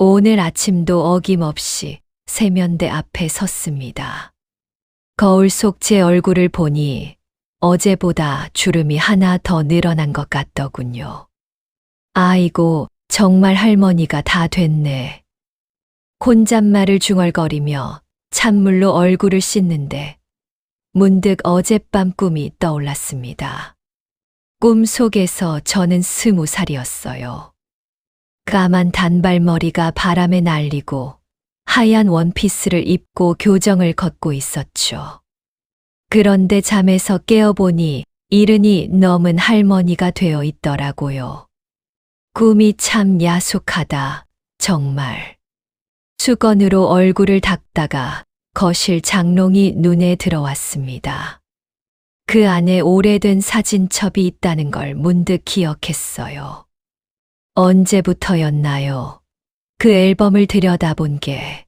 오늘 아침도 어김없이 세면대 앞에 섰습니다. 거울 속 제 얼굴을 보니 어제보다 주름이 하나 더 늘어난 것 같더군요. 아이고, 정말 할머니가 다 됐네. 혼잣말을 중얼거리며 찬물로 얼굴을 씻는데 문득 어젯밤 꿈이 떠올랐습니다. 꿈 속에서 저는 20살이었어요. 까만 단발머리가 바람에 날리고 하얀 원피스를 입고 교정을 걷고 있었죠. 그런데 잠에서 깨어보니 이른이 넘은 할머니가 되어 있더라고요. 꿈이 참 야속하다, 정말. 수건으로 얼굴을 닦다가 거실 장롱이 눈에 들어왔습니다. 그 안에 오래된 사진첩이 있다는 걸 문득 기억했어요. 언제부터였나요? 그 앨범을 들여다본 게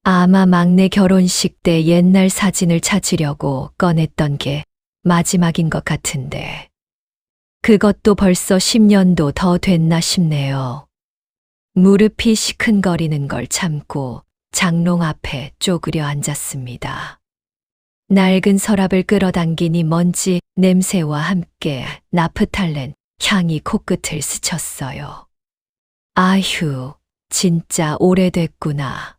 아마 막내 결혼식 때 옛날 사진을 찾으려고 꺼냈던 게 마지막인 것 같은데 그것도 벌써 10년도 더 됐나 싶네요. 무릎이 시큰거리는 걸 참고 장롱 앞에 쪼그려 앉았습니다. 낡은 서랍을 끌어당기니 먼지 냄새와 함께 나프탈렌 향이 코끝을 스쳤어요. 아휴, 진짜 오래됐구나.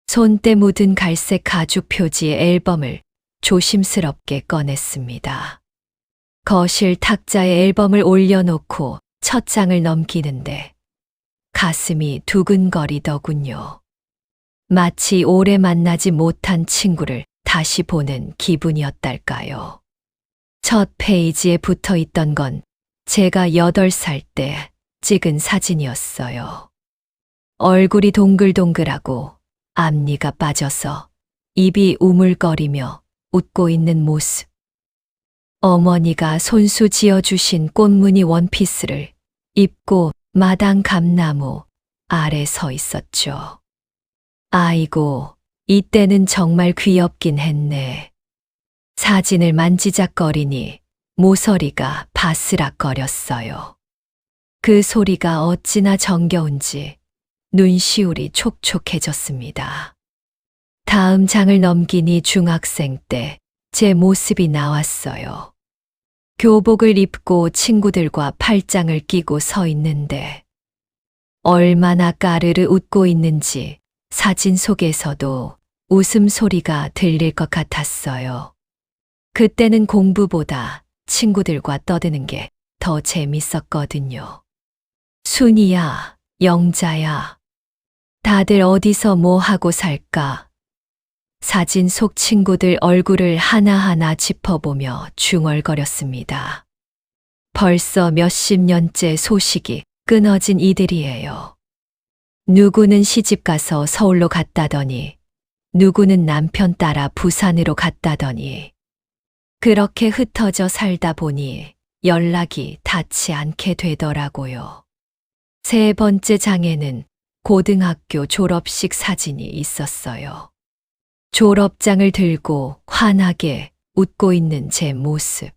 손때 묻은 갈색 가죽 표지의 앨범을 조심스럽게 꺼냈습니다. 거실 탁자에 앨범을 올려놓고 첫 장을 넘기는데 가슴이 두근거리더군요. 마치 오래 만나지 못한 친구를 다시 보는 기분이었달까요. 첫 페이지에 붙어 있던 건 제가 8살 때 찍은 사진이었어요. 얼굴이 동글동글하고 앞니가 빠져서 입이 우물거리며 웃고 있는 모습. 어머니가 손수 지어주신 꽃무늬 원피스를 입고 마당 감나무 아래 서 있었죠. 아이고, 이때는 정말 귀엽긴 했네. 사진을 만지작거리니 모서리가 바스락거렸어요. 그 소리가 어찌나 정겨운지 눈시울이 촉촉해졌습니다. 다음 장을 넘기니 중학생 때 제 모습이 나왔어요. 교복을 입고 친구들과 팔짱을 끼고 서 있는데 얼마나 까르르 웃고 있는지 사진 속에서도 웃음소리가 들릴 것 같았어요. 그때는 공부보다 친구들과 떠드는 게 더 재밌었거든요. 순이야, 영자야. 다들 어디서 뭐 하고 살까? 사진 속 친구들 얼굴을 하나하나 짚어보며 중얼거렸습니다. 벌써 몇십 년째 소식이 끊어진 이들이에요. 누구는 시집가서 서울로 갔다더니 누구는 남편 따라 부산으로 갔다더니 그렇게 흩어져 살다 보니 연락이 닿지 않게 되더라고요. 세 번째 장에는 고등학교 졸업식 사진이 있었어요. 졸업장을 들고 환하게 웃고 있는 제 모습.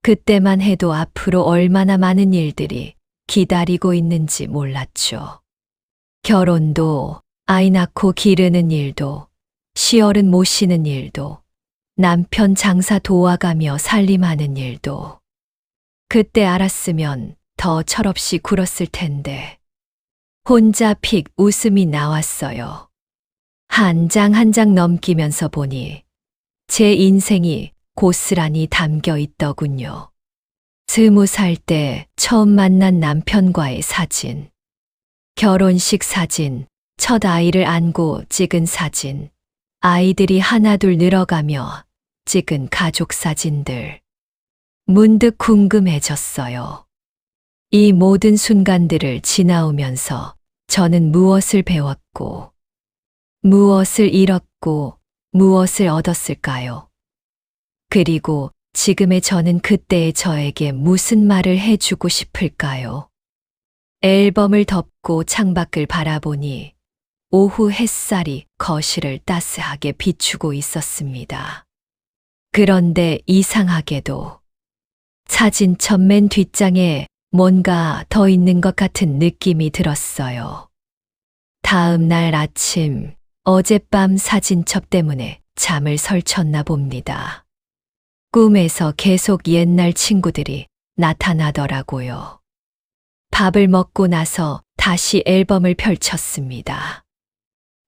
그때만 해도 앞으로 얼마나 많은 일들이 기다리고 있는지 몰랐죠. 결혼도, 아이 낳고 기르는 일도, 시어른 모시는 일도, 남편 장사 도와가며 살림하는 일도. 그때 알았으면 더 철없이 굴었을 텐데. 혼자 픽 웃음이 나왔어요. 한 장 한 장 넘기면서 보니 제 인생이 고스란히 담겨 있더군요. 20살 때 처음 만난 남편과의 사진, 결혼식 사진, 첫 아이를 안고 찍은 사진, 아이들이 하나둘 늘어가며 찍은 가족 사진들. 문득 궁금해졌어요. 이 모든 순간들을 지나오면서 저는 무엇을 배웠고, 무엇을 잃었고, 무엇을 얻었을까요? 그리고 지금의 저는 그때의 저에게 무슨 말을 해주고 싶을까요? 앨범을 덮고 창밖을 바라보니 오후 햇살이 거실을 따스하게 비추고 있었습니다. 그런데 이상하게도 사진첩 맨 뒷장에 뭔가 더 있는 것 같은 느낌이 들었어요. 다음 날 아침, 어젯밤 사진첩 때문에 잠을 설쳤나 봅니다. 꿈에서 계속 옛날 친구들이 나타나더라고요. 밥을 먹고 나서 다시 앨범을 펼쳤습니다.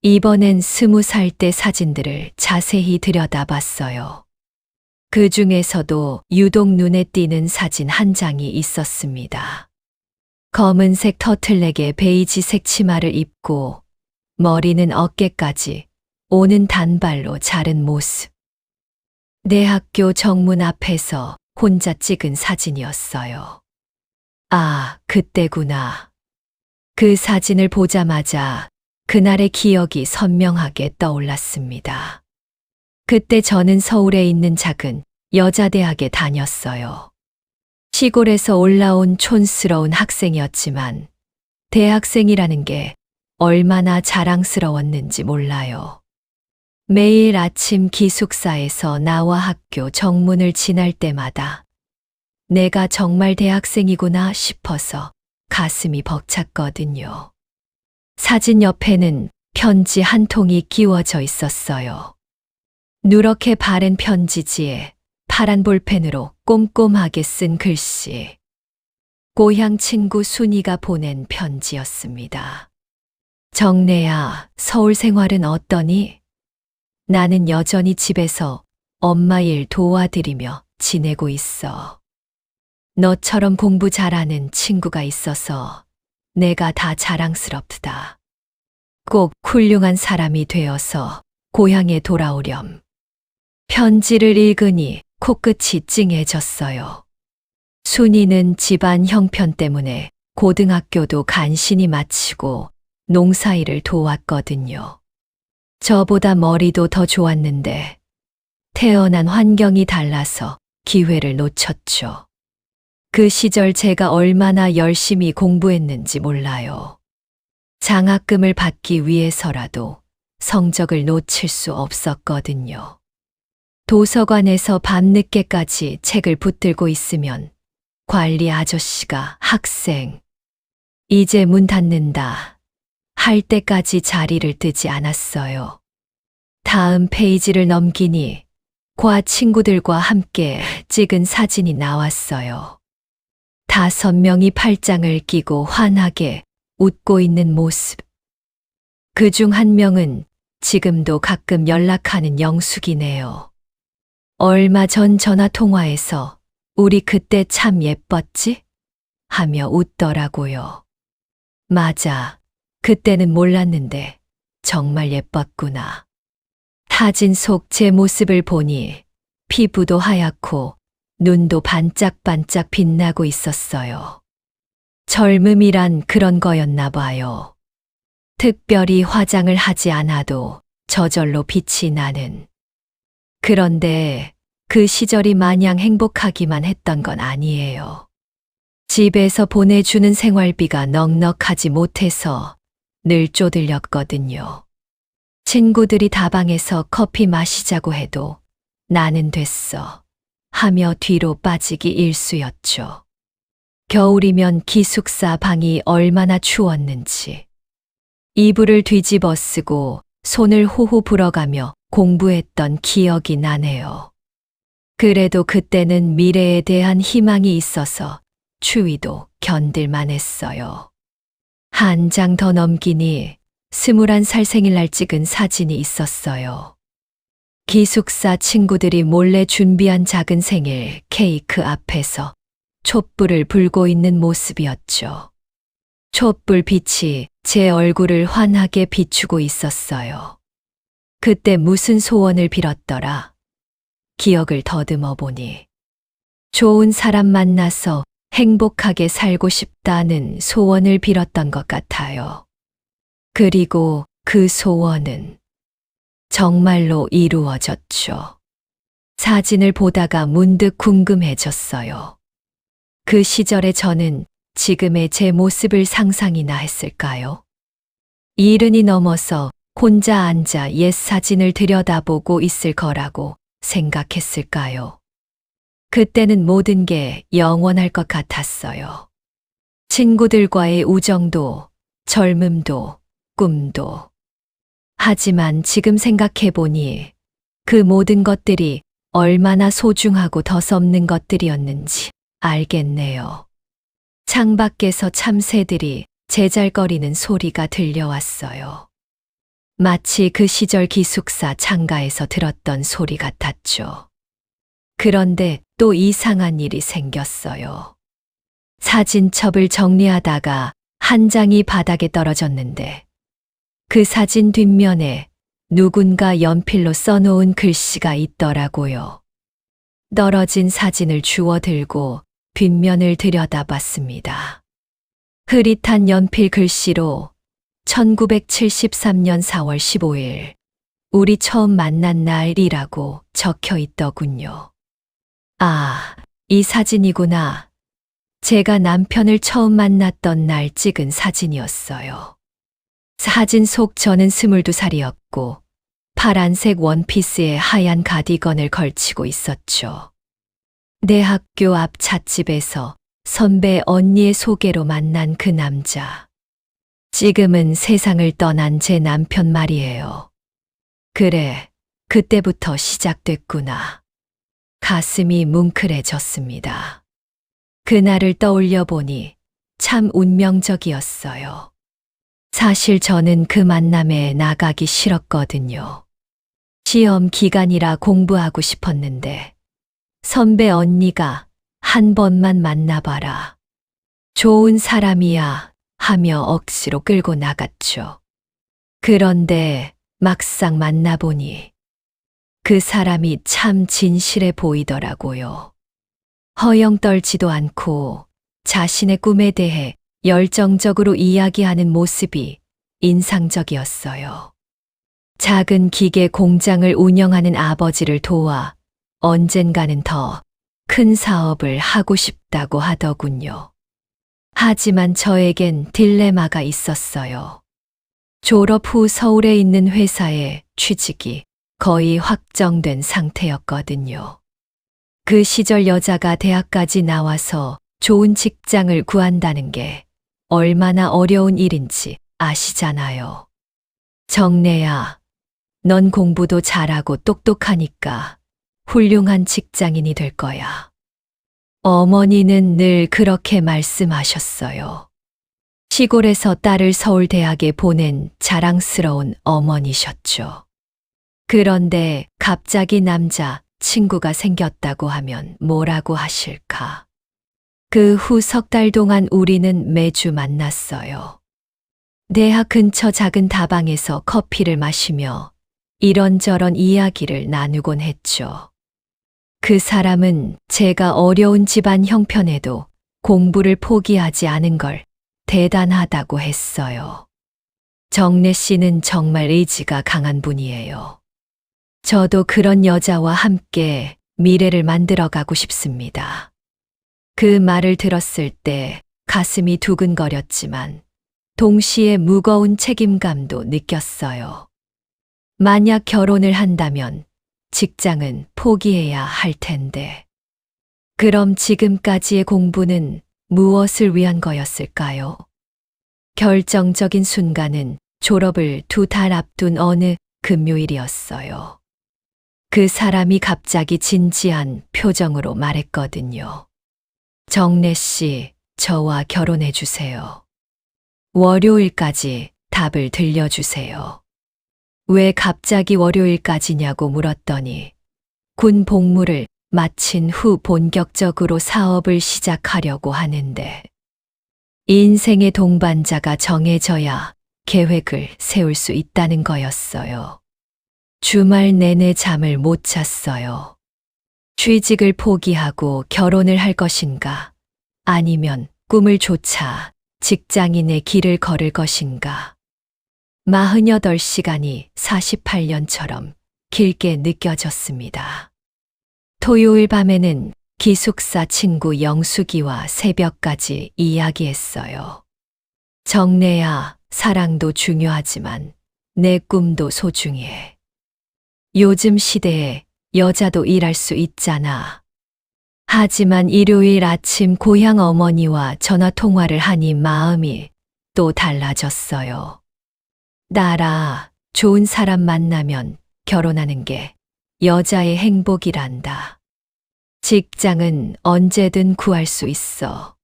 이번엔 20살 때 사진들을 자세히 들여다봤어요. 그 중에서도 유독 눈에 띄는 사진 한 장이 있었습니다. 검은색 터틀넥에 베이지색 치마를 입고 머리는 어깨까지 오는 단발로 자른 모습. 내 학교 정문 앞에서 혼자 찍은 사진이었어요. 아, 그때구나. 그 사진을 보자마자 그날의 기억이 선명하게 떠올랐습니다. 그때 저는 서울에 있는 작은 여자대학에 다녔어요. 시골에서 올라온 촌스러운 학생이었지만 대학생이라는 게 얼마나 자랑스러웠는지 몰라요. 매일 아침 기숙사에서 나와 학교 정문을 지날 때마다 내가 정말 대학생이구나 싶어서 가슴이 벅찼거든요. 사진 옆에는 편지 한 통이 끼워져 있었어요. 누렇게 바른 편지지에 파란 볼펜으로 꼼꼼하게 쓴 글씨. 고향 친구 순이가 보낸 편지였습니다. 정래야, 서울 생활은 어떠니? 나는 여전히 집에서 엄마 일 도와드리며 지내고 있어. 너처럼 공부 잘하는 친구가 있어서 내가 다 자랑스럽다. 꼭 훌륭한 사람이 되어서 고향에 돌아오렴. 편지를 읽으니 코끝이 찡해졌어요. 순이는 집안 형편 때문에 고등학교도 간신히 마치고 농사일을 도왔거든요. 저보다 머리도 더 좋았는데 태어난 환경이 달라서 기회를 놓쳤죠. 그 시절 제가 얼마나 열심히 공부했는지 몰라요. 장학금을 받기 위해서라도 성적을 놓칠 수 없었거든요. 도서관에서 밤늦게까지 책을 붙들고 있으면 관리 아저씨가 학생, 이제 문 닫는다 할 때까지 자리를 뜨지 않았어요. 다음 페이지를 넘기니 과 친구들과 함께 찍은 사진이 나왔어요. 5명이 팔짱을 끼고 환하게 웃고 있는 모습. 그중 한 명은 지금도 가끔 연락하는 영숙이네요. 얼마 전 전화 통화에서 우리 그때 참 예뻤지? 하며 웃더라고요. 맞아. 그때는 몰랐는데 정말 예뻤구나. 사진 속 제 모습을 보니 피부도 하얗고 눈도 반짝반짝 빛나고 있었어요. 젊음이란 그런 거였나 봐요. 특별히 화장을 하지 않아도 저절로 빛이 나는. 그런데 그 시절이 마냥 행복하기만 했던 건 아니에요. 집에서 보내주는 생활비가 넉넉하지 못해서 늘 쪼들렸거든요. 친구들이 다방에서 커피 마시자고 해도 나는 됐어 하며 뒤로 빠지기 일쑤였죠. 겨울이면 기숙사 방이 얼마나 추웠는지. 이불을 뒤집어 쓰고 손을 호호 불어가며 공부했던 기억이 나네요. 그래도 그때는 미래에 대한 희망이 있어서 추위도 견딜만 했어요. 한 장 더 넘기니 21살 생일날 찍은 사진이 있었어요. 기숙사 친구들이 몰래 준비한 작은 생일 케이크 앞에서 촛불을 불고 있는 모습이었죠. 촛불 빛이 제 얼굴을 환하게 비추고 있었어요. 그때 무슨 소원을 빌었더라. 기억을 더듬어 보니 좋은 사람 만나서 행복하게 살고 싶다는 소원을 빌었던 것 같아요. 그리고 그 소원은 정말로 이루어졌죠. 사진을 보다가 문득 궁금해졌어요. 그 시절에 저는 지금의 제 모습을 상상이나 했을까요? 70이 넘어서 혼자 앉아 옛 사진을 들여다보고 있을 거라고 생각했을까요? 그때는 모든 게 영원할 것 같았어요. 친구들과의 우정도, 젊음도, 꿈도. 하지만 지금 생각해보니 그 모든 것들이 얼마나 소중하고 덧없는 것들이었는지 알겠네요. 창밖에서 참새들이 제잘거리는 소리가 들려왔어요. 마치 그 시절 기숙사 창가에서 들었던 소리 같았죠. 그런데 또 이상한 일이 생겼어요. 사진첩을 정리하다가 한 장이 바닥에 떨어졌는데 그 사진 뒷면에 누군가 연필로 써놓은 글씨가 있더라고요. 떨어진 사진을 주워 들고 뒷면을 들여다봤습니다. 흐릿한 연필 글씨로 1973년 4월 15일 우리 처음 만난 날이라고 적혀 있더군요. 아, 이 사진이구나. 제가 남편을 처음 만났던 날 찍은 사진이었어요. 사진 속 저는 22살이었고 파란색 원피스에 하얀 가디건을 걸치고 있었죠. 내 학교 앞 찻집에서 선배 언니의 소개로 만난 그 남자. 지금은 세상을 떠난 제 남편 말이에요. 그래, 그때부터 시작됐구나. 가슴이 뭉클해졌습니다. 그날을 떠올려 보니 참 운명적이었어요. 사실 저는 그 만남에 나가기 싫었거든요. 시험 기간이라 공부하고 싶었는데 선배 언니가 한 번만 만나봐라. 좋은 사람이야 하며 억지로 끌고 나갔죠. 그런데 막상 만나보니 그 사람이 참 진실해 보이더라고요. 허영떨지도 않고 자신의 꿈에 대해 열정적으로 이야기하는 모습이 인상적이었어요. 작은 기계 공장을 운영하는 아버지를 도와 언젠가는 더 큰 사업을 하고 싶다고 하더군요. 하지만 저에겐 딜레마가 있었어요. 졸업 후 서울에 있는 회사에 취직이 거의 확정된 상태였거든요. 그 시절 여자가 대학까지 나와서 좋은 직장을 구한다는 게 얼마나 어려운 일인지 아시잖아요. 정래야, 넌 공부도 잘하고 똑똑하니까 훌륭한 직장인이 될 거야. 어머니는 늘 그렇게 말씀하셨어요. 시골에서 딸을 서울대학에 보낸 자랑스러운 어머니셨죠. 그런데 갑자기 남자 친구가 생겼다고 하면 뭐라고 하실까? 그 후 석 달 동안 우리는 매주 만났어요. 대학 근처 작은 다방에서 커피를 마시며 이런저런 이야기를 나누곤 했죠. 그 사람은 제가 어려운 집안 형편에도 공부를 포기하지 않은 걸 대단하다고 했어요. 정래 씨는 정말 의지가 강한 분이에요. 저도 그런 여자와 함께 미래를 만들어가고 싶습니다. 그 말을 들었을 때 가슴이 두근거렸지만 동시에 무거운 책임감도 느꼈어요. 만약 결혼을 한다면 직장은 포기해야 할 텐데. 그럼 지금까지의 공부는 무엇을 위한 거였을까요? 결정적인 순간은 졸업을 2달 앞둔 어느 금요일이었어요. 그 사람이 갑자기 진지한 표정으로 말했거든요. 정래 씨, 저와 결혼해 주세요. 월요일까지 답을 들려주세요. 왜 갑자기 월요일까지냐고 물었더니 군 복무를 마친 후 본격적으로 사업을 시작하려고 하는데 인생의 동반자가 정해져야 계획을 세울 수 있다는 거였어요. 주말 내내 잠을 못 잤어요. 취직을 포기하고 결혼을 할 것인가? 아니면 꿈을 쫓아 직장인의 길을 걸을 것인가? 48시간이 48년처럼 길게 느껴졌습니다. 토요일 밤에는 기숙사 친구 영숙이와 새벽까지 이야기했어요. 정래야, 사랑도 중요하지만 내 꿈도 소중해. 요즘 시대에 여자도 일할 수 있잖아. 하지만 일요일 아침 고향 어머니와 전화 통화를 하니 마음이 또 달라졌어요. 딸아, 좋은 사람 만나면 결혼하는 게 여자의 행복이란다. 직장은 언제든 구할 수 있어.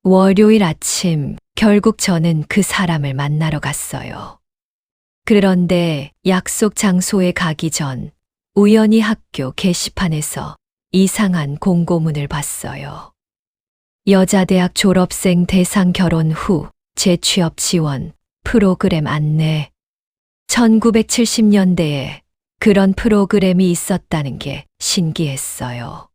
월요일 아침, 결국 저는 그 사람을 만나러 갔어요. 그런데 약속 장소에 가기 전 우연히 학교 게시판에서 이상한 공고문을 봤어요. 여자대학 졸업생 대상 결혼 후 재취업 지원 프로그램 안내. 1970년대에 그런 프로그램이 있었다는 게 신기했어요.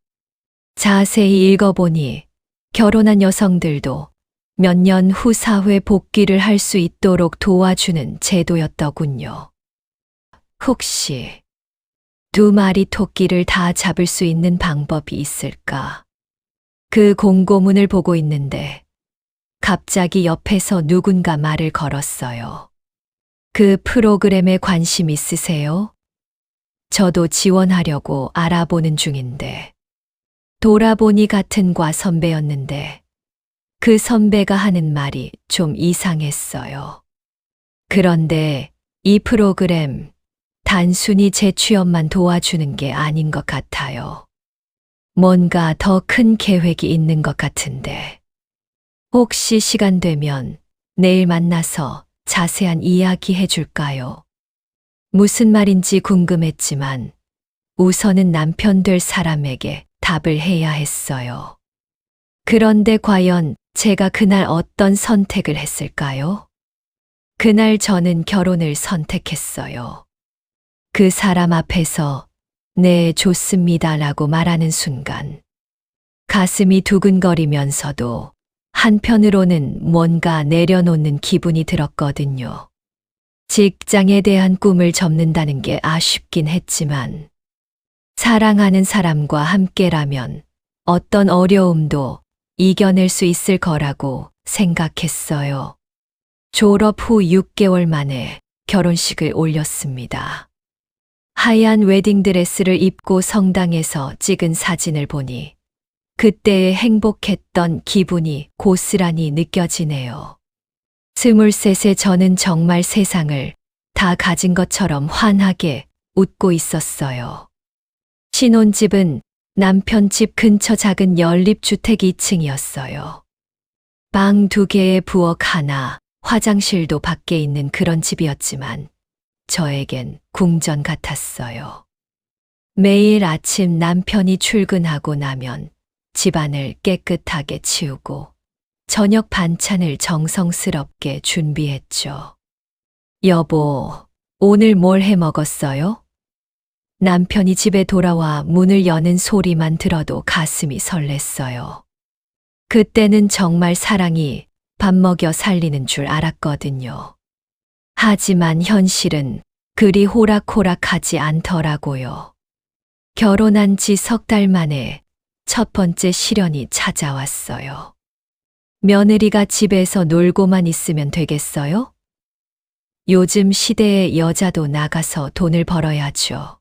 자세히 읽어보니 결혼한 여성들도 몇 년 후 사회 복귀를 할 수 있도록 도와주는 제도였더군요. 혹시 2마리 토끼를 다 잡을 수 있는 방법이 있을까? 그 공고문을 보고 있는데 갑자기 옆에서 누군가 말을 걸었어요. 그 프로그램에 관심 있으세요? 저도 지원하려고 알아보는 중인데. 돌아보니 같은 과 선배였는데 그 선배가 하는 말이 좀 이상했어요. 그런데 이 프로그램 단순히 재취업만 도와주는 게 아닌 것 같아요. 뭔가 더 큰 계획이 있는 것 같은데. 혹시 시간 되면 내일 만나서 자세한 이야기 해줄까요? 무슨 말인지 궁금했지만 우선은 남편 될 사람에게 답을 해야 했어요. 그런데 과연 제가 그날 어떤 선택을 했을까요? 그날 저는 결혼을 선택했어요. 그 사람 앞에서 네, 좋습니다라고 말하는 순간 가슴이 두근거리면서도 한편으로는 뭔가 내려놓는 기분이 들었거든요. 직장에 대한 꿈을 접는다는 게 아쉽긴 했지만 사랑하는 사람과 함께라면 어떤 어려움도 이겨낼 수 있을 거라고 생각했어요. 졸업 후 6개월 만에 결혼식을 올렸습니다. 하얀 웨딩드레스를 입고 성당에서 찍은 사진을 보니 그때의 행복했던 기분이 고스란히 느껴지네요. 23세 저는 정말 세상을 다 가진 것처럼 환하게 웃고 있었어요. 신혼집은 남편 집 근처 작은 연립주택 2층이었어요. 방 2개에 부엌 하나, 화장실도 밖에 있는 그런 집이었지만 저에겐 궁전 같았어요. 매일 아침 남편이 출근하고 나면 집안을 깨끗하게 치우고 저녁 반찬을 정성스럽게 준비했죠. 여보, 오늘 뭘 해 먹었어요? 남편이 집에 돌아와 문을 여는 소리만 들어도 가슴이 설렜어요. 그때는 정말 사랑이 밥 먹여 살리는 줄 알았거든요. 하지만 현실은 그리 호락호락하지 않더라고요. 결혼한 지 3달 만에 첫 번째 시련이 찾아왔어요. 며느리가 집에서 놀고만 있으면 되겠어요? 요즘 시대의 여자도 나가서 돈을 벌어야죠.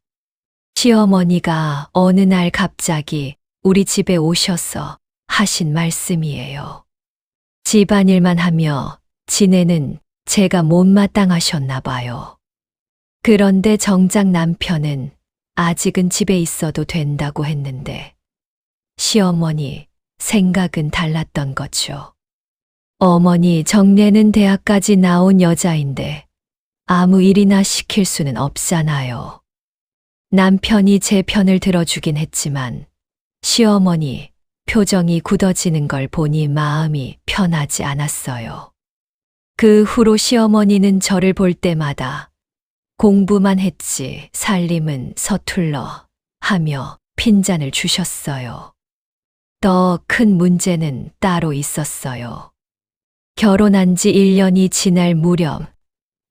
시어머니가 어느 날 갑자기 우리 집에 오셔서 하신 말씀이에요. 집안일만 하며 지내는 제가 못마땅하셨나 봐요. 그런데 정작 남편은 아직은 집에 있어도 된다고 했는데 시어머니 생각은 달랐던 거죠. 어머니, 정례는 대학까지 나온 여자인데 아무 일이나 시킬 수는 없잖아요. 남편이 제 편을 들어주긴 했지만 시어머니 표정이 굳어지는 걸 보니 마음이 편하지 않았어요. 그 후로 시어머니는 저를 볼 때마다 공부만 했지 살림은 서툴러 하며 핀잔을 주셨어요. 더 큰 문제는 따로 있었어요. 결혼한 지 1년이 지날 무렵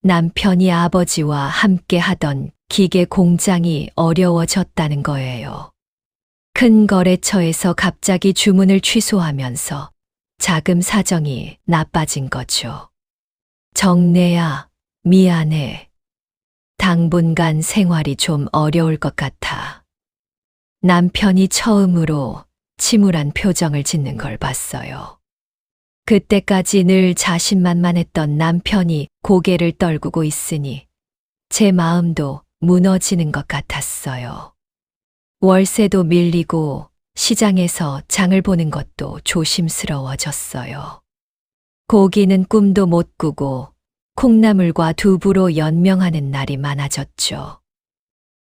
남편이 아버지와 함께 하던 기계 공장이 어려워졌다는 거예요. 큰 거래처에서 갑자기 주문을 취소하면서 자금 사정이 나빠진 거죠. 정례야, 미안해. 당분간 생활이 좀 어려울 것 같아. 남편이 처음으로 침울한 표정을 짓는 걸 봤어요. 그때까지 늘 자신만만했던 남편이 고개를 떨구고 있으니 제 마음도 무너지는 것 같았어요. 월세도 밀리고 시장에서 장을 보는 것도 조심스러워졌어요. 고기는 꿈도 못 꾸고 콩나물과 두부로 연명하는 날이 많아졌죠.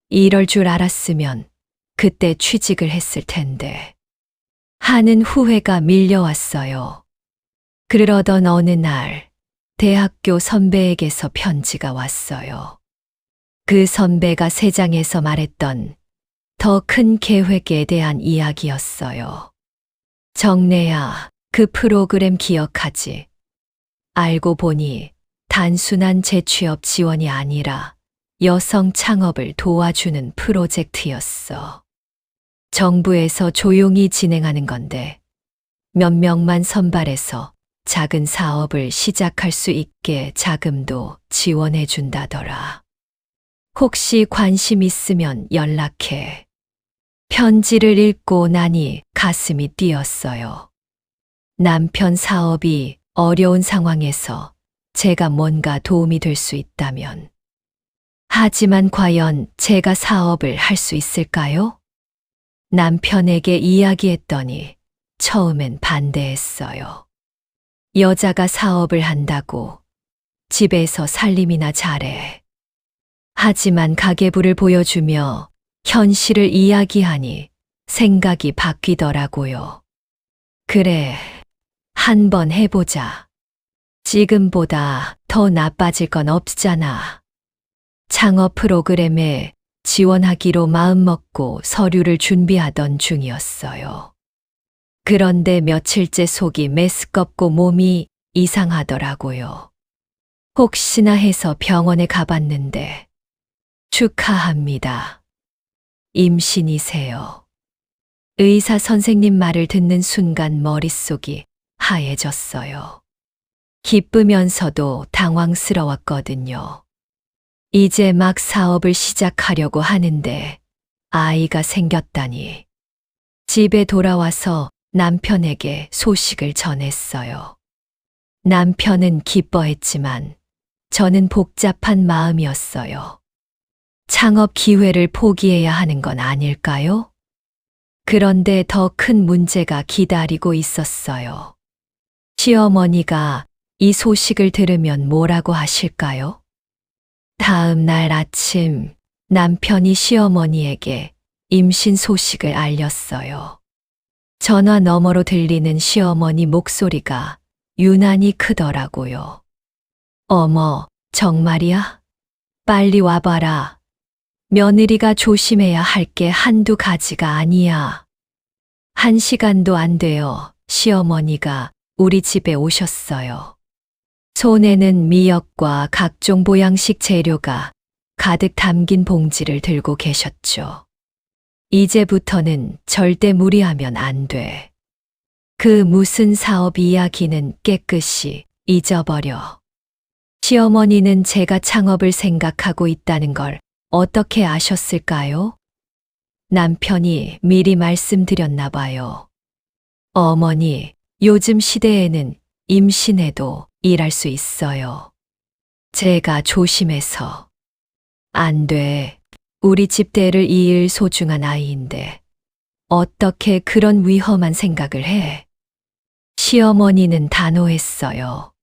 이럴 줄 알았으면 그때 취직을 했을 텐데 하는 후회가 밀려왔어요. 그러던 어느 날 대학교 선배에게서 편지가 왔어요. 그 선배가 세장에서 말했던 더 큰 계획에 대한 이야기였어요. 정래야, 그 프로그램 기억하지? 알고 보니 단순한 재취업 지원이 아니라 여성 창업을 도와주는 프로젝트였어. 정부에서 조용히 진행하는 건데 몇 명만 선발해서 작은 사업을 시작할 수 있게 자금도 지원해 준다더라. 혹시 관심 있으면 연락해. 편지를 읽고 나니 가슴이 뛰었어요. 남편 사업이 어려운 상황에서 제가 뭔가 도움이 될 수 있다면. 하지만 과연 제가 사업을 할 수 있을까요? 남편에게 이야기했더니 처음엔 반대했어요. 여자가 사업을 한다고 집에서 살림이나 잘해. 하지만 가계부를 보여주며 현실을 이야기하니 생각이 바뀌더라고요. 그래, 한번 해보자. 지금보다 더 나빠질 건 없잖아. 창업 프로그램에 지원하기로 마음먹고 서류를 준비하던 중이었어요. 그런데 며칠째 속이 메스껍고 몸이 이상하더라고요. 혹시나 해서 병원에 가봤는데 축하합니다. 임신이세요. 의사 선생님 말을 듣는 순간 머릿속이 하얘졌어요. 기쁘면서도 당황스러웠거든요. 이제 막 사업을 시작하려고 하는데 아이가 생겼다니. 집에 돌아와서 남편에게 소식을 전했어요. 남편은 기뻐했지만 저는 복잡한 마음이었어요. 창업 기회를 포기해야 하는 건 아닐까요? 그런데 더 큰 문제가 기다리고 있었어요. 시어머니가 이 소식을 들으면 뭐라고 하실까요? 다음 날 아침 남편이 시어머니에게 임신 소식을 알렸어요. 전화 너머로 들리는 시어머니 목소리가 유난히 크더라고요. 어머, 정말이야? 빨리 와봐라. 며느리가 조심해야 할 게 한두 가지가 아니야. 1시간도 안 돼요. 시어머니가 우리 집에 오셨어요. 손에는 미역과 각종 보양식 재료가 가득 담긴 봉지를 들고 계셨죠. 이제부터는 절대 무리하면 안 돼. 그 무슨 사업 이야기는 깨끗이 잊어버려. 시어머니는 제가 창업을 생각하고 있다는 걸 어떻게 아셨을까요? 남편이 미리 말씀드렸나 봐요. 어머니, 요즘 시대에는 임신해도 일할 수 있어요. 제가 조심해서. 안 돼. 우리 집대를 이을 소중한 아이인데 어떻게 그런 위험한 생각을 해? 시어머니는 단호했어요.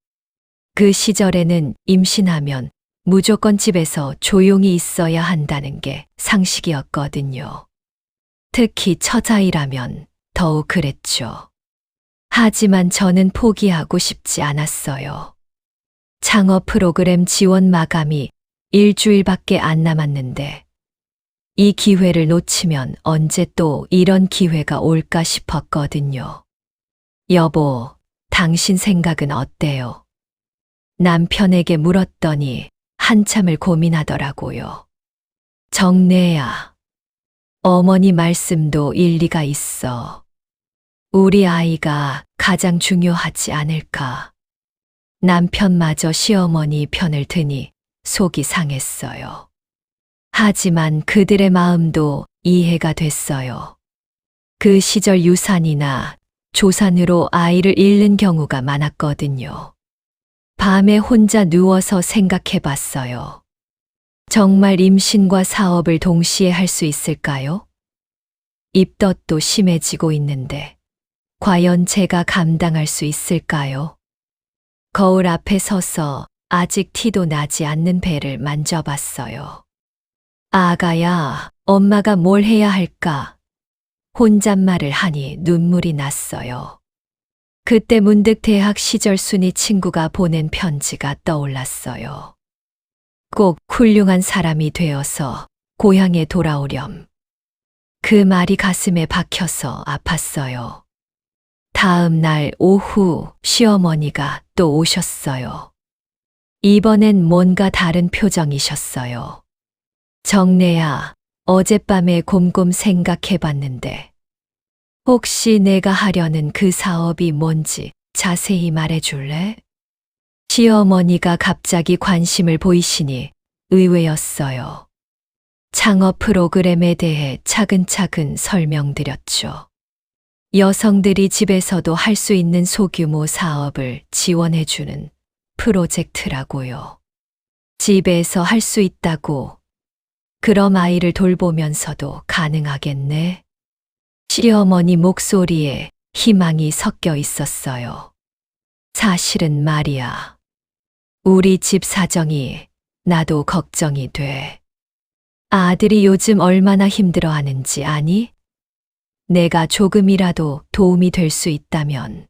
그 시절에는 임신하면 무조건 집에서 조용히 있어야 한다는 게 상식이었거든요. 특히 처자이라면 더욱 그랬죠. 하지만 저는 포기하고 싶지 않았어요. 창업 프로그램 지원 마감이 일주일밖에 안 남았는데 이 기회를 놓치면 언제 또 이런 기회가 올까 싶었거든요. 여보, 당신 생각은 어때요? 남편에게 물었더니 한참을 고민하더라고요. 정래야, 어머니 말씀도 일리가 있어. 우리 아이가 가장 중요하지 않을까. 남편마저 시어머니 편을 드니 속이 상했어요. 하지만 그들의 마음도 이해가 됐어요. 그 시절 유산이나 조산으로 아이를 잃는 경우가 많았거든요. 밤에 혼자 누워서 생각해 봤어요. 정말 임신과 사업을 동시에 할 수 있을까요? 입덧도 심해지고 있는데 과연 제가 감당할 수 있을까요? 거울 앞에 서서 아직 티도 나지 않는 배를 만져봤어요. 아가야, 엄마가 뭘 해야 할까? 혼잣말을 하니 눈물이 났어요. 그때 문득 대학 시절 순이 친구가 보낸 편지가 떠올랐어요. 꼭 훌륭한 사람이 되어서 고향에 돌아오렴. 그 말이 가슴에 박혀서 아팠어요. 다음 날 오후 시어머니가 또 오셨어요. 이번엔 뭔가 다른 표정이셨어요. 정래야, 어젯밤에 곰곰 생각해 봤는데 혹시 내가 하려는 그 사업이 뭔지 자세히 말해 줄래? 시어머니가 갑자기 관심을 보이시니 의외였어요. 창업 프로그램에 대해 차근차근 설명드렸죠. 여성들이 집에서도 할 수 있는 소규모 사업을 지원해주는 프로젝트라고요. 집에서 할 수 있다고. 그럼 아이를 돌보면서도 가능하겠네. 시어머니 목소리에 희망이 섞여 있었어요. 사실은 말이야. 우리 집 사정이 나도 걱정이 돼. 아들이 요즘 얼마나 힘들어하는지 아니? 내가 조금이라도 도움이 될 수 있다면.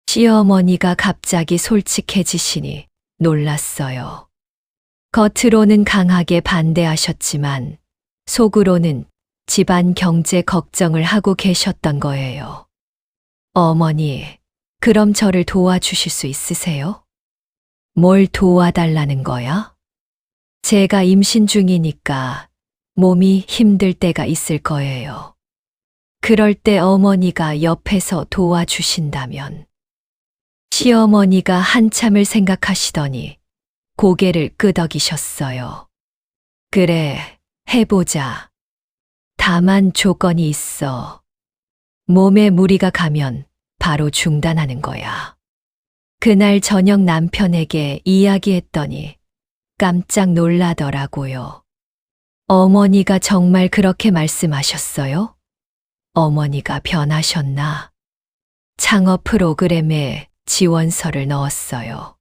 시어머니가 갑자기 솔직해지시니 놀랐어요. 겉으로는 강하게 반대하셨지만 속으로는 집안 경제 걱정을 하고 계셨던 거예요. 어머니, 그럼 저를 도와주실 수 있으세요? 뭘 도와달라는 거야? 제가 임신 중이니까 몸이 힘들 때가 있을 거예요. 그럴 때 어머니가 옆에서 도와주신다면. 시어머니가 한참을 생각하시더니 고개를 끄덕이셨어요. 그래, 해보자. 다만 조건이 있어. 몸에 무리가 가면 바로 중단하는 거야. 그날 저녁 남편에게 이야기했더니 깜짝 놀라더라고요. 어머니가 정말 그렇게 말씀하셨어요? 어머니가 변하셨나? 창업 프로그램에 지원서를 넣었어요.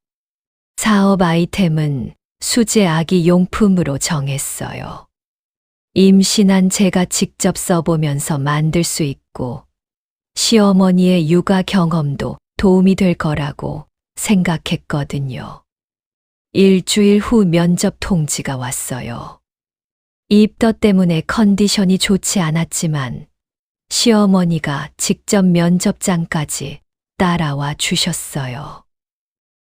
사업 아이템은 수제 아기 용품으로 정했어요. 임신한 제가 직접 써보면서 만들 수 있고 시어머니의 육아 경험도 도움이 될 거라고 생각했거든요. 일주일 후 면접 통지가 왔어요. 입덧 때문에 컨디션이 좋지 않았지만 시어머니가 직접 면접장까지 따라와 주셨어요.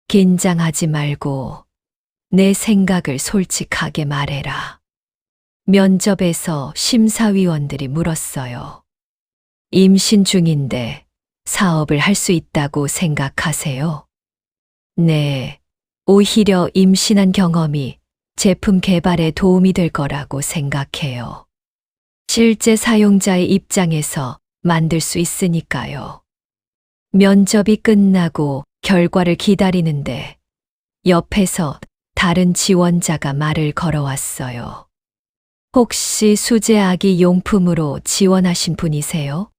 긴장하지 말고 내 생각을 솔직하게 말해라. 면접에서 심사위원들이 물었어요. 임신 중인데 사업을 할 수 있다고 생각하세요? 네, 오히려 임신한 경험이 제품 개발에 도움이 될 거라고 생각해요. 실제 사용자의 입장에서 만들 수 있으니까요. 면접이 끝나고 결과를 기다리는데 옆에서 다른 지원자가 말을 걸어왔어요. 혹시 수제 아기 용품으로 지원하신 분이세요?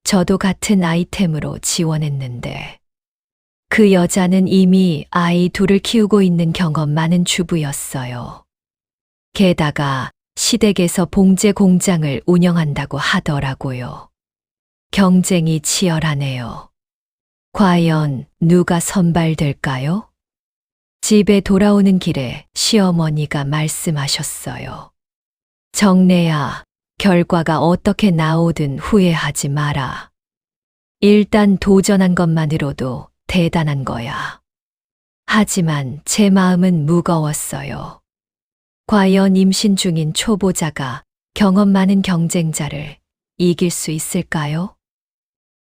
저도 같은 아이템으로 지원했는데. 그 여자는 이미 아이 둘을 키우고 있는 경험 많은 주부였어요. 게다가 시댁에서 봉제 공장을 운영한다고 하더라고요. 경쟁이 치열하네요. 과연 누가 선발될까요? 집에 돌아오는 길에 시어머니가 말씀하셨어요. 정래야, 결과가 어떻게 나오든 후회하지 마라. 일단 도전한 것만으로도 대단한 거야. 하지만 제 마음은 무거웠어요. 과연 임신 중인 초보자가 경험 많은 경쟁자를 이길 수 있을까요?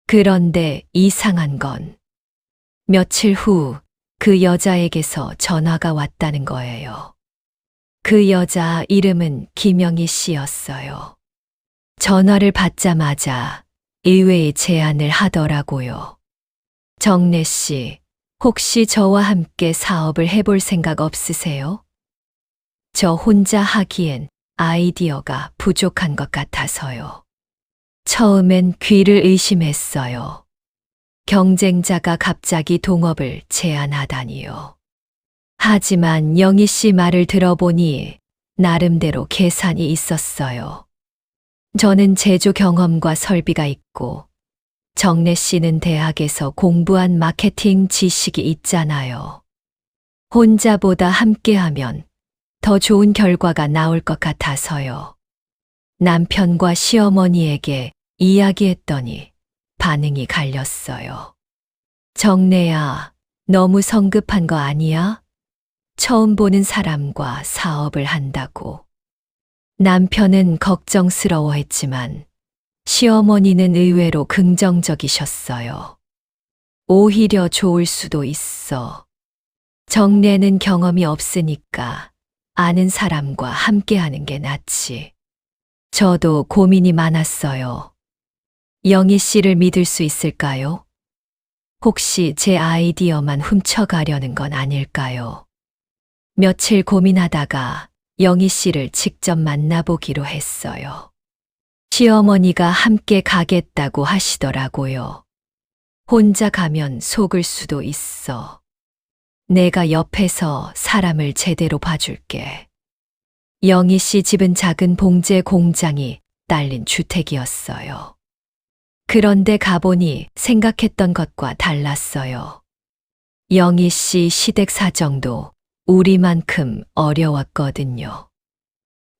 그런데 이상한 건 며칠 후 그 여자에게서 전화가 왔다는 거예요. 그 여자 이름은 김영희 씨였어요. 전화를 받자마자 의외의 제안을 하더라고요. 정래 씨, 혹시 저와 함께 사업을 해볼 생각 없으세요? 저 혼자 하기엔 아이디어가 부족한 것 같아서요. 처음엔 귀를 의심했어요. 경쟁자가 갑자기 동업을 제안하다니요. 하지만 영희 씨 말을 들어보니 나름대로 계산이 있었어요. 저는 제조 경험과 설비가 있고 정래 씨는 대학에서 공부한 마케팅 지식이 있잖아요. 혼자보다 함께하면 더 좋은 결과가 나올 것 같아서요. 남편과 시어머니에게 이야기했더니 반응이 갈렸어요. 정래야, 너무 성급한 거 아니야? 처음 보는 사람과 사업을 한다고. 남편은 걱정스러워했지만 시어머니는 의외로 긍정적이셨어요. 오히려 좋을 수도 있어. 정래는 경험이 없으니까 아는 사람과 함께하는 게 낫지. 저도 고민이 많았어요. 영희 씨를 믿을 수 있을까요? 혹시 제 아이디어만 훔쳐가려는 건 아닐까요? 며칠 고민하다가 영희 씨를 직접 만나보기로 했어요. 시어머니가 함께 가겠다고 하시더라고요. 혼자 가면 속을 수도 있어. 내가 옆에서 사람을 제대로 봐줄게. 영희 씨 집은 작은 봉제 공장이 딸린 주택이었어요. 그런데 가보니 생각했던 것과 달랐어요. 영희 씨 시댁 사정도 우리만큼 어려웠거든요.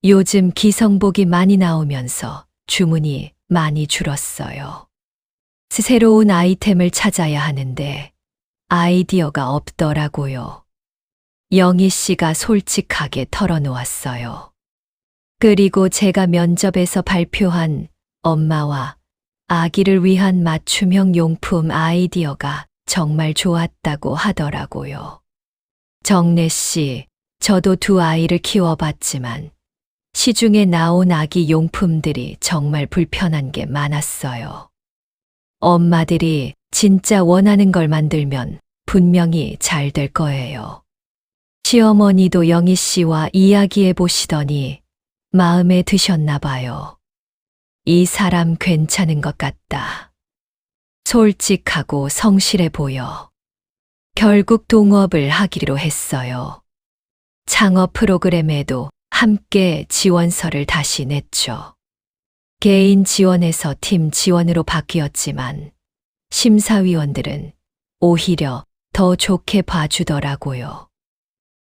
요즘 기성복이 많이 나오면서 주문이 많이 줄었어요. 새로운 아이템을 찾아야 하는데 아이디어가 없더라고요. 영희 씨가 솔직하게 털어놓았어요. 그리고 제가 면접에서 발표한 엄마와 아기를 위한 맞춤형 용품 아이디어가 정말 좋았다고 하더라고요. 정래 씨, 저도 두 아이를 키워봤지만 시중에 나온 아기 용품들이 정말 불편한 게 많았어요. 엄마들이 진짜 원하는 걸 만들면 분명히 잘 될 거예요. 시어머니도 영희 씨와 이야기해 보시더니 마음에 드셨나 봐요. 이 사람 괜찮은 것 같다. 솔직하고 성실해 보여. 결국 동업을 하기로 했어요. 창업 프로그램에도 함께 지원서를 다시 냈죠. 개인 지원에서 팀 지원으로 바뀌었지만 심사위원들은 오히려 더 좋게 봐주더라고요.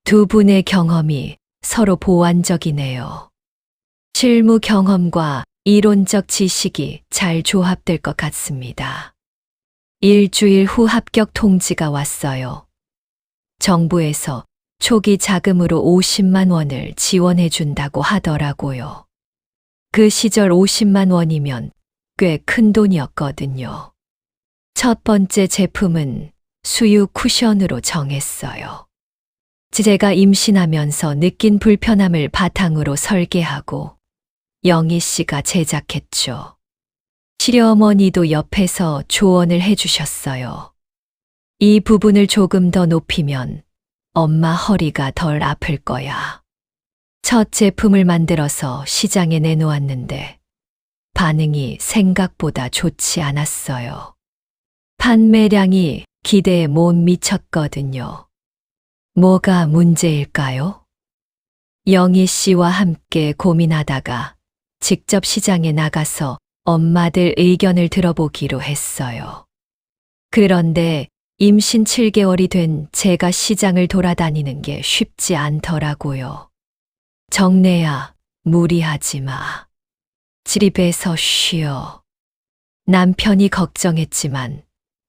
두 분의 경험이 서로 보완적이네요. 실무 경험과 이론적 지식이 잘 조합될 것 같습니다. 일주일 후 합격 통지가 왔어요. 정부에서 초기 자금으로 50만 원을 지원해 준다고 하더라고요. 그 시절 50만 원이면 꽤 큰 돈이었거든요. 첫 번째 제품은 수유 쿠션으로 정했어요. 제가 임신하면서 느낀 불편함을 바탕으로 설계하고 영희 씨가 제작했죠. 시어머니도 옆에서 조언을 해주셨어요. 이 부분을 조금 더 높이면 엄마 허리가 덜 아플 거야. 첫 제품을 만들어서 시장에 내놓았는데 반응이 생각보다 좋지 않았어요. 판매량이 기대에 못 미쳤거든요. 뭐가 문제일까요? 영희 씨와 함께 고민하다가 직접 시장에 나가서 엄마들 의견을 들어보기로 했어요. 그런데 임신 7개월이 된 제가 시장을 돌아다니는 게 쉽지 않더라고요. 정래야, 무리하지 마. 집에서 쉬어. 남편이 걱정했지만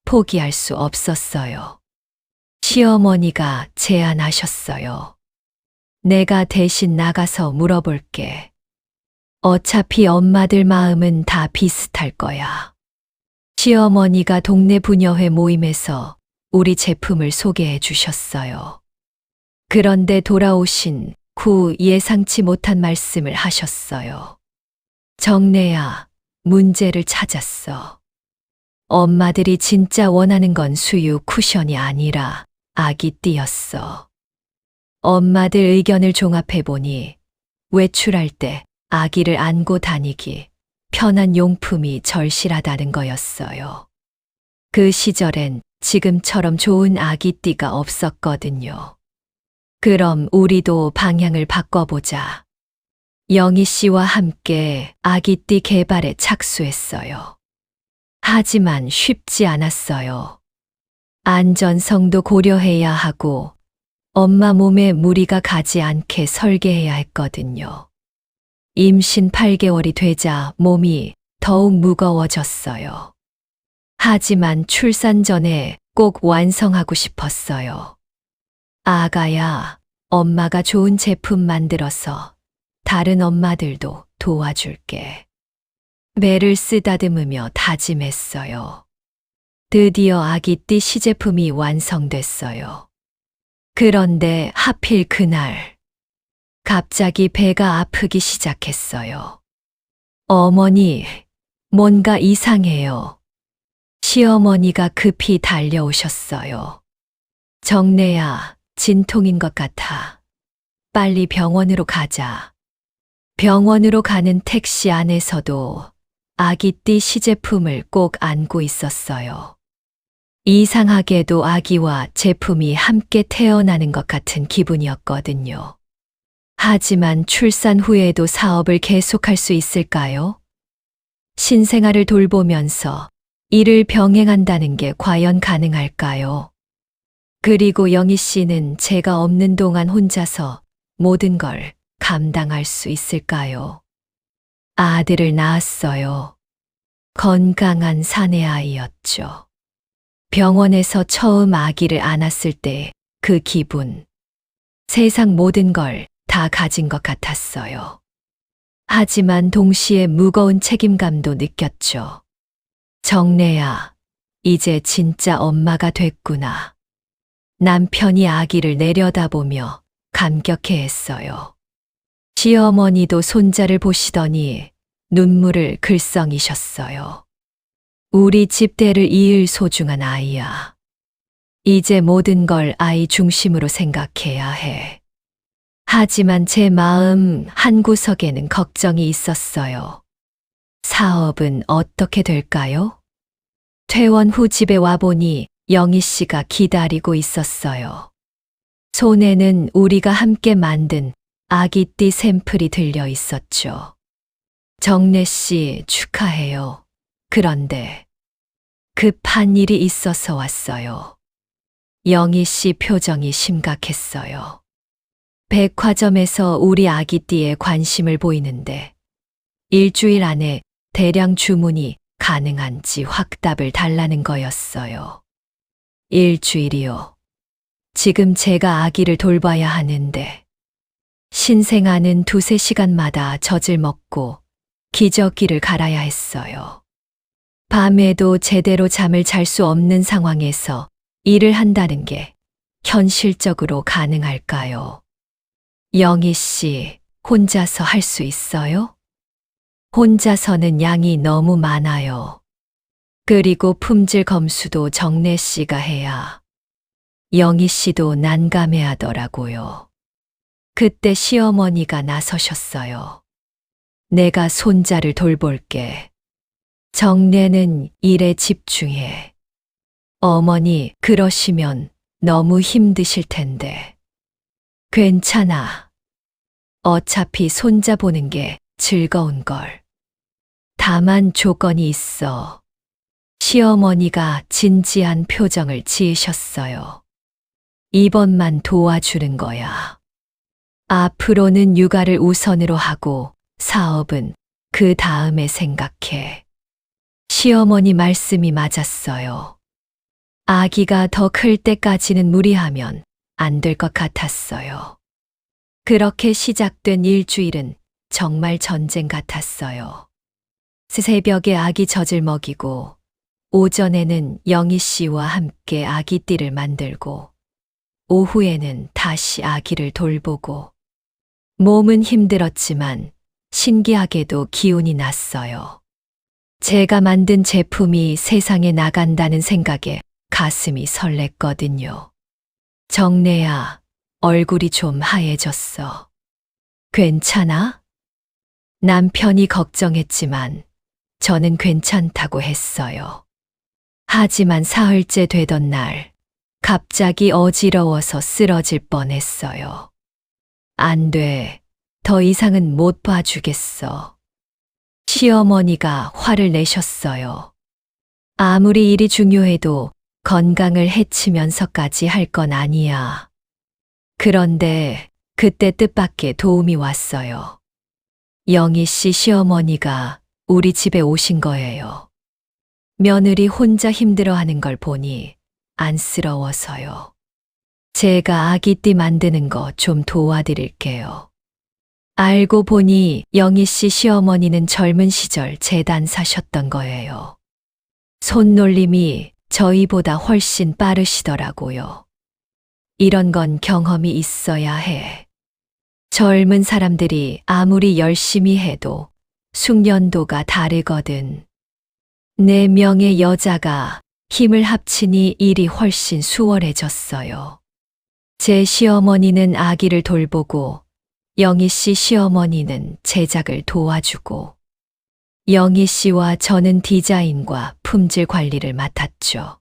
포기할 수 없었어요. 시어머니가 제안하셨어요. 내가 대신 나가서 물어볼게. 어차피 엄마들 마음은 다 비슷할 거야. 시어머니가 동네 부녀회 모임에서 우리 제품을 소개해 주셨어요. 그런데 돌아오신 후 예상치 못한 말씀을 하셨어요. 정래야, 문제를 찾았어. 엄마들이 진짜 원하는 건 수유 쿠션이 아니라 아기띠였어. 엄마들 의견을 종합해보니 외출할 때 아기를 안고 다니기 편한 용품이 절실하다는 거였어요. 그 시절엔 지금처럼 좋은 아기띠가 없었거든요. 그럼 우리도 방향을 바꿔보자. 영희 씨와 함께 아기띠 개발에 착수했어요. 하지만 쉽지 않았어요. 안전성도 고려해야 하고 엄마 몸에 무리가 가지 않게 설계해야 했거든요. 임신 8개월이 되자 몸이 더욱 무거워졌어요. 하지만 출산 전에 꼭 완성하고 싶었어요. 아가야, 엄마가 좋은 제품 만들어서 다른 엄마들도 도와줄게. 매를 쓰다듬으며 다짐했어요. 드디어 아기띠 시제품이 완성됐어요. 그런데 하필 그날, 갑자기 배가 아프기 시작했어요. 어머니, 뭔가 이상해요. 시어머니가 급히 달려오셨어요. 정래야, 진통인 것 같아. 빨리 병원으로 가자. 병원으로 가는 택시 안에서도 아기띠 시제품을 꼭 안고 있었어요. 이상하게도 아기와 제품이 함께 태어나는 것 같은 기분이었거든요. 하지만 출산 후에도 사업을 계속할 수 있을까요? 신생아를 돌보면서 일을 병행한다는 게 과연 가능할까요? 그리고 영희 씨는 제가 없는 동안 혼자서 모든 걸 감당할 수 있을까요? 아들을 낳았어요. 건강한 사내아이였죠. 병원에서 처음 아기를 안았을 때 그 기분. 세상 모든 걸 다 가진 것 같았어요. 하지만 동시에 무거운 책임감도 느꼈죠. 정래야, 이제 진짜 엄마가 됐구나. 남편이 아기를 내려다보며 감격해했어요. 시어머니도 손자를 보시더니 눈물을 글썽이셨어요. 우리 집대를 이을 소중한 아이야. 이제 모든 걸 아이 중심으로 생각해야 해. 하지만 제 마음 한구석에는 걱정이 있었어요. 사업은 어떻게 될까요? 퇴원 후 집에 와보니 영희 씨가 기다리고 있었어요. 손에는 우리가 함께 만든 아기띠 샘플이 들려 있었죠. 정래 씨 축하해요. 그런데 급한 일이 있어서 왔어요. 영희 씨 표정이 심각했어요. 백화점에서 우리 아기띠에 관심을 보이는데 일주일 안에 대량 주문이 가능한지 확답을 달라는 거였어요. 일주일이요. 지금 제가 아기를 돌봐야 하는데 신생아는 2~3시간마다 젖을 먹고 기저귀를 갈아야 했어요. 밤에도 제대로 잠을 잘 수 없는 상황에서 일을 한다는 게 현실적으로 가능할까요? 영희 씨, 혼자서 할 수 있어요? 혼자서는 양이 너무 많아요. 그리고 품질 검수도 정래 씨가 해야. 영희 씨도 난감해 하더라고요. 그때 시어머니가 나서셨어요. 내가 손자를 돌볼게. 정래는 일에 집중해. 어머니, 그러시면 너무 힘드실 텐데. 괜찮아. 어차피 손자 보는 게 즐거운 걸. 다만 조건이 있어. 시어머니가 진지한 표정을 지으셨어요. 이번만 도와주는 거야. 앞으로는 육아를 우선으로 하고 사업은 그 다음에 생각해. 시어머니 말씀이 맞았어요. 아기가 더 클 때까지는 무리하면 안 될 것 같았어요. 그렇게 시작된 일주일은 정말 전쟁 같았어요. 새벽에 아기 젖을 먹이고 오전에는 영희 씨와 함께 아기띠를 만들고 오후에는 다시 아기를 돌보고 몸은 힘들었지만 신기하게도 기운이 났어요. 제가 만든 제품이 세상에 나간다는 생각에 가슴이 설렜거든요. 정래야, 얼굴이 좀 하얘졌어. 괜찮아? 남편이 걱정했지만 저는 괜찮다고 했어요. 하지만 사흘째 되던 날, 갑자기 어지러워서 쓰러질 뻔했어요. 안 돼. 더 이상은 못 봐주겠어. 시어머니가 화를 내셨어요. 아무리 일이 중요해도 건강을 해치면서까지 할 건 아니야. 그런데 그때 뜻밖의 도움이 왔어요. 영희 씨 시어머니가 우리 집에 오신 거예요. 며느리 혼자 힘들어하는 걸 보니 안쓰러워서요. 제가 아기띠 만드는 거 좀 도와드릴게요. 알고 보니 영희 씨 시어머니는 젊은 시절 재단 사셨던 거예요. 손놀림이 저희보다 훨씬 빠르시더라고요. 이런 건 경험이 있어야 해. 젊은 사람들이 아무리 열심히 해도 숙련도가 다르거든. 4명의 여자가 힘을 합치니 일이 훨씬 수월해졌어요. 제 시어머니는 아기를 돌보고 영희 씨 시어머니는 제작을 도와주고 영희 씨와 저는 디자인과 품질 관리를 맡았죠.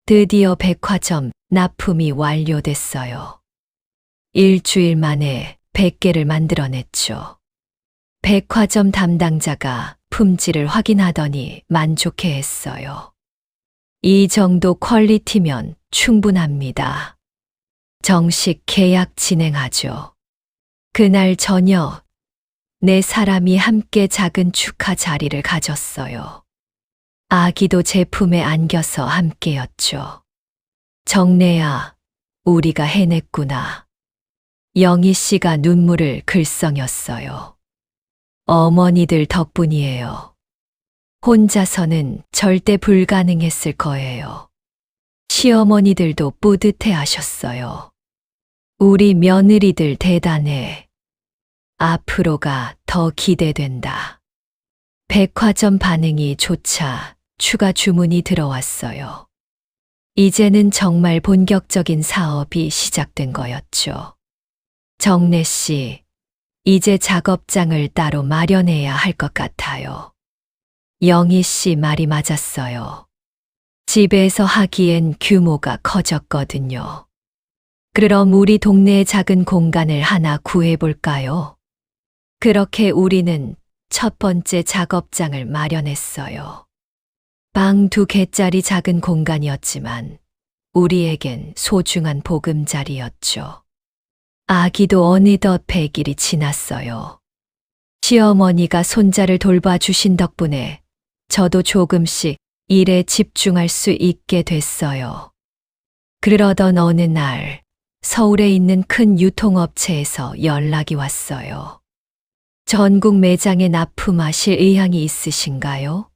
드디어 백화점 납품이 완료됐어요. 일주일 만에 100개를 만들어냈죠. 백화점 담당자가 품질을 확인하더니 만족해 했어요. 이 정도 퀄리티면 충분합니다. 정식 계약 진행하죠. 그날 저녁, 4사람이 함께 작은 축하 자리를 가졌어요. 아기도 제품에 안겨서 함께였죠. 정래야, 우리가 해냈구나. 영희 씨가 눈물을 글썽였어요. 어머니들 덕분이에요. 혼자서는 절대 불가능했을 거예요. 시어머니들도 뿌듯해 하셨어요. 우리 며느리들 대단해. 앞으로가 더 기대된다. 백화점 반응이 좋자 추가 주문이 들어왔어요. 이제는 정말 본격적인 사업이 시작된 거였죠. 정래 씨, 이제 작업장을 따로 마련해야 할 것 같아요. 영희 씨 말이 맞았어요. 집에서 하기엔 규모가 커졌거든요. 그럼 우리 동네에 작은 공간을 하나 구해볼까요? 그렇게 우리는 첫 번째 작업장을 마련했어요. 방 2개짜리 작은 공간이었지만 우리에겐 소중한 보금자리였죠. 아기도 어느덧 100일이 지났어요. 시어머니가 손자를 돌봐주신 덕분에 저도 조금씩 일에 집중할 수 있게 됐어요. 그러던 어느 날 서울에 있는 큰 유통업체에서 연락이 왔어요. 전국 매장에 납품하실 의향이 있으신가요?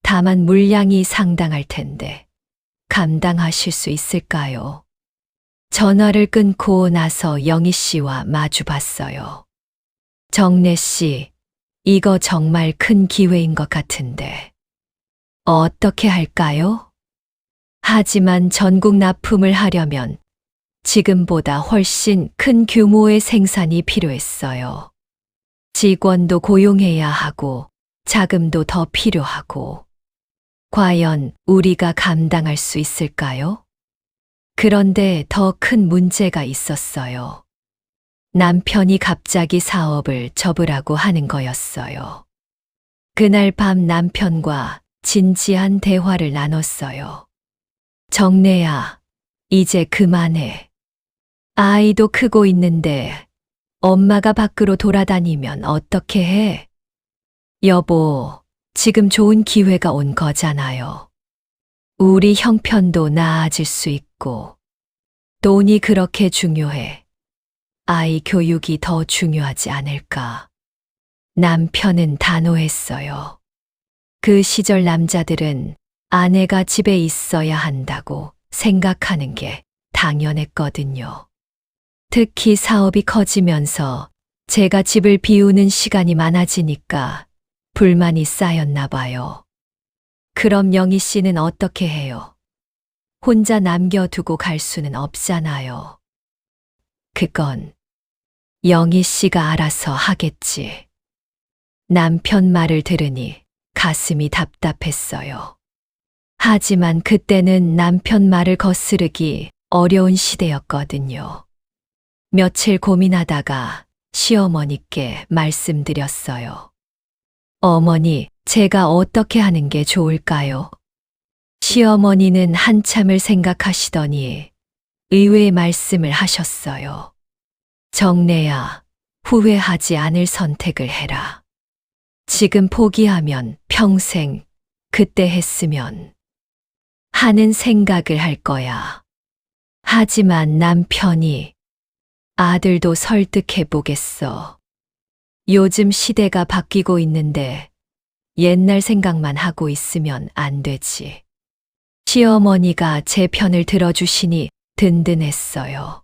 다만 물량이 상당할 텐데 감당하실 수 있을까요? 전화를 끊고 나서 영희 씨와 마주 봤어요. 정래 씨, 이거 정말 큰 기회인 것 같은데 어떻게 할까요? 하지만 전국 납품을 하려면 지금보다 훨씬 큰 규모의 생산이 필요했어요. 직원도 고용해야 하고 자금도 더 필요하고 과연 우리가 감당할 수 있을까요? 그런데 더 큰 문제가 있었어요. 남편이 갑자기 사업을 접으라고 하는 거였어요. 그날 밤 남편과 진지한 대화를 나눴어요. 정래야, 이제 그만해. 아이도 크고 있는데 엄마가 밖으로 돌아다니면 어떻게 해? 여보, 지금 좋은 기회가 온 거잖아요. 우리 형편도 나아질 수 있고 돈이 그렇게 중요해. 아이 교육이 더 중요하지 않을까. 남편은 단호했어요. 그 시절 남자들은 아내가 집에 있어야 한다고 생각하는 게 당연했거든요. 특히 사업이 커지면서 제가 집을 비우는 시간이 많아지니까 불만이 쌓였나 봐요. 그럼 영희 씨는 어떻게 해요? 혼자 남겨두고 갈 수는 없잖아요. 그건 영희 씨가 알아서 하겠지. 남편 말을 들으니 가슴이 답답했어요. 하지만 그때는 남편 말을 거스르기 어려운 시대였거든요. 며칠 고민하다가 시어머니께 말씀드렸어요. 어머니, 제가 어떻게 하는 게 좋을까요? 시어머니는 한참을 생각하시더니 의외의 말씀을 하셨어요. 정래야, 후회하지 않을 선택을 해라. 지금 포기하면 평생 그때 했으면 하는 생각을 할 거야. 하지만 남편이 아들도 설득해 보겠어. 요즘 시대가 바뀌고 있는데 옛날 생각만 하고 있으면 안 되지. 시어머니가 제 편을 들어주시니 든든했어요.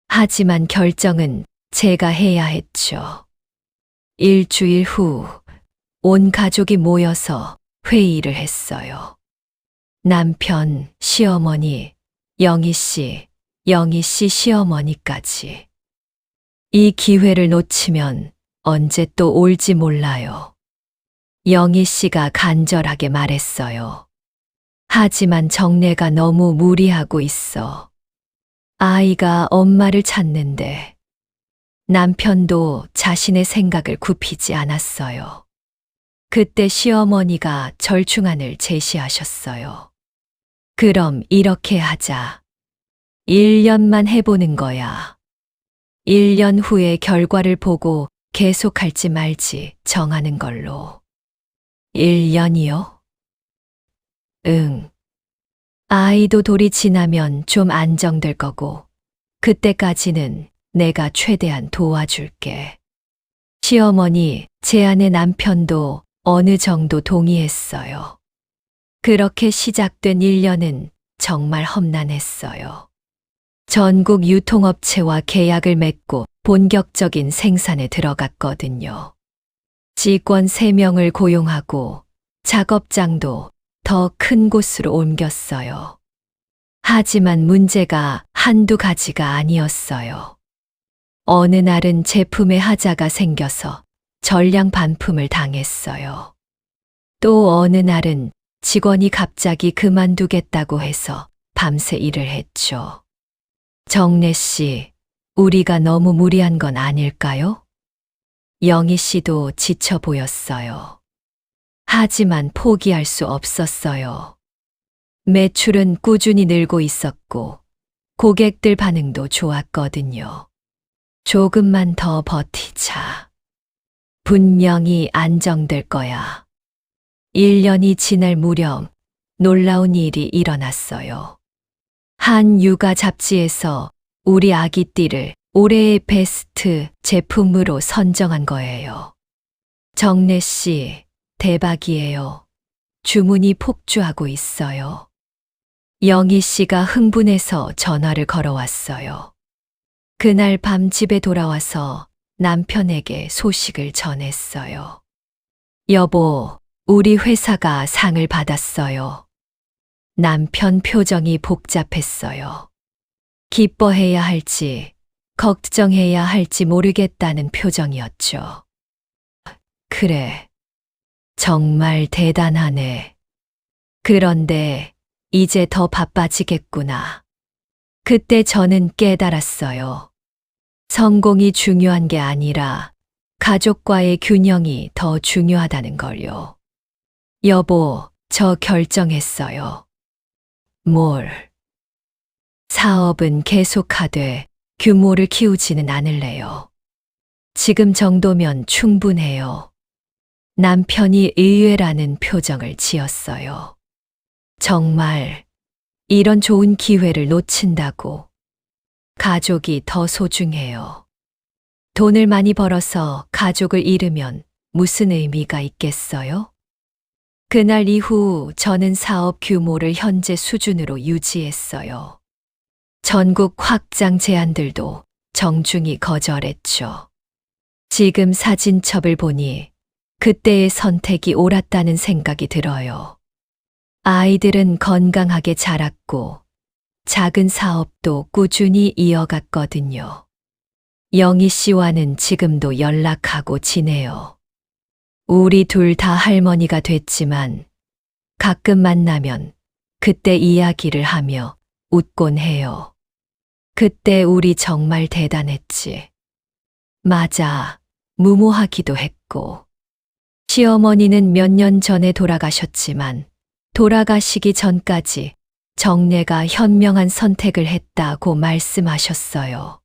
하지만 결정은 제가 해야 했죠. 일주일 후 온 가족이 모여서 회의를 했어요. 남편, 시어머니, 영희 씨 시어머니까지. 이 기회를 놓치면 언제 또 올지 몰라요. 영희 씨가 간절하게 말했어요. 하지만 정래가 너무 무리하고 있어. 아이가 엄마를 찾는데 남편도 자신의 생각을 굽히지 않았어요. 그때 시어머니가 절충안을 제시하셨어요. 그럼 이렇게 하자. 1년만 해보는 거야. 1년 후에 결과를 보고 계속할지 말지 정하는 걸로. 1년이요? 응. 아이도 돌이 지나면 좀 안정될 거고, 그때까지는 내가 최대한 도와줄게. 시어머니 제안에 남편도 어느 정도 동의했어요. 그렇게 시작된 1년은 정말 험난했어요. 전국 유통업체와 계약을 맺고 본격적인 생산에 들어갔거든요. 직원 3명을 고용하고 작업장도 더 큰 곳으로 옮겼어요. 하지만 문제가 한두 가지가 아니었어요. 어느 날은 제품에 하자가 생겨서 전량 반품을 당했어요. 또 어느 날은 직원이 갑자기 그만두겠다고 해서 밤새 일을 했죠. 정래 씨, 우리가 너무 무리한 건 아닐까요? 영희 씨도 지쳐 보였어요. 하지만 포기할 수 없었어요. 매출은 꾸준히 늘고 있었고 고객들 반응도 좋았거든요. 조금만 더 버티자. 분명히 안정될 거야. 1년이 지날 무렵 놀라운 일이 일어났어요. 한 육아 잡지에서 우리 아기띠를 올해의 베스트 제품으로 선정한 거예요. 정래 씨, 대박이에요. 주문이 폭주하고 있어요. 영희 씨가 흥분해서 전화를 걸어왔어요. 그날 밤 집에 돌아와서 남편에게 소식을 전했어요. 여보, 우리 회사가 상을 받았어요. 남편 표정이 복잡했어요. 기뻐해야 할지, 걱정해야 할지 모르겠다는 표정이었죠. 그래, 정말 대단하네. 그런데 이제 더 바빠지겠구나. 그때 저는 깨달았어요. 성공이 중요한 게 아니라 가족과의 균형이 더 중요하다는 걸요. 여보, 저 결정했어요. 뭘? 사업은 계속하되 규모를 키우지는 않을래요. 지금 정도면 충분해요. 남편이 의외라는 표정을 지었어요. 정말 이런 좋은 기회를 놓친다고. 가족이 더 소중해요. 돈을 많이 벌어서 가족을 잃으면 무슨 의미가 있겠어요? 그날 이후 저는 사업 규모를 현재 수준으로 유지했어요. 전국 확장 제안들도 정중히 거절했죠. 지금 사진첩을 보니 그때의 선택이 옳았다는 생각이 들어요. 아이들은 건강하게 자랐고 작은 사업도 꾸준히 이어갔거든요. 영희 씨와는 지금도 연락하고 지내요. 우리 둘 다 할머니가 됐지만 가끔 만나면 그때 이야기를 하며 웃곤 해요. 그때 우리 정말 대단했지. 맞아, 무모하기도 했고. 시어머니는 몇 년 전에 돌아가셨지만 돌아가시기 전까지 정례가 현명한 선택을 했다고 말씀하셨어요.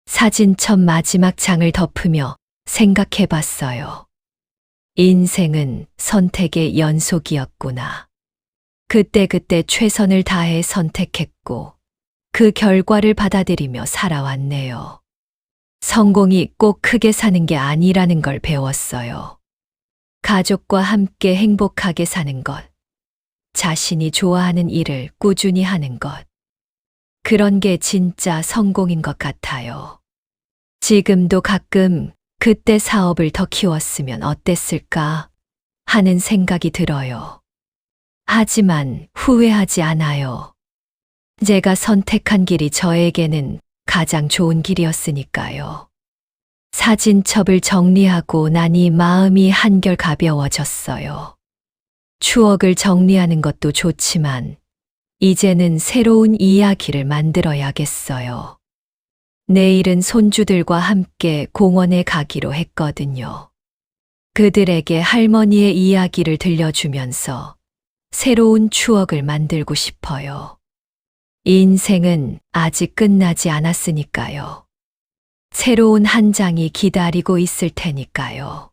사진첩 마지막 장을 덮으며 생각해 봤어요. 인생은 선택의 연속이었구나. 그때그때 최선을 다해 선택했고 그 결과를 받아들이며 살아왔네요. 성공이 꼭 크게 사는 게 아니라는 걸 배웠어요. 가족과 함께 행복하게 사는 것, 자신이 좋아하는 일을 꾸준히 하는 것. 그런 게 진짜 성공인 것 같아요. 지금도 가끔 그때 사업을 더 키웠으면 어땠을까 하는 생각이 들어요. 하지만 후회하지 않아요. 제가 선택한 길이 저에게는 가장 좋은 길이었으니까요. 사진첩을 정리하고 나니 마음이 한결 가벼워졌어요. 추억을 정리하는 것도 좋지만 이제는 새로운 이야기를 만들어야겠어요. 내일은 손주들과 함께 공원에 가기로 했거든요. 그들에게 할머니의 이야기를 들려주면서 새로운 추억을 만들고 싶어요. 인생은 아직 끝나지 않았으니까요. 새로운 한 장이 기다리고 있을 테니까요.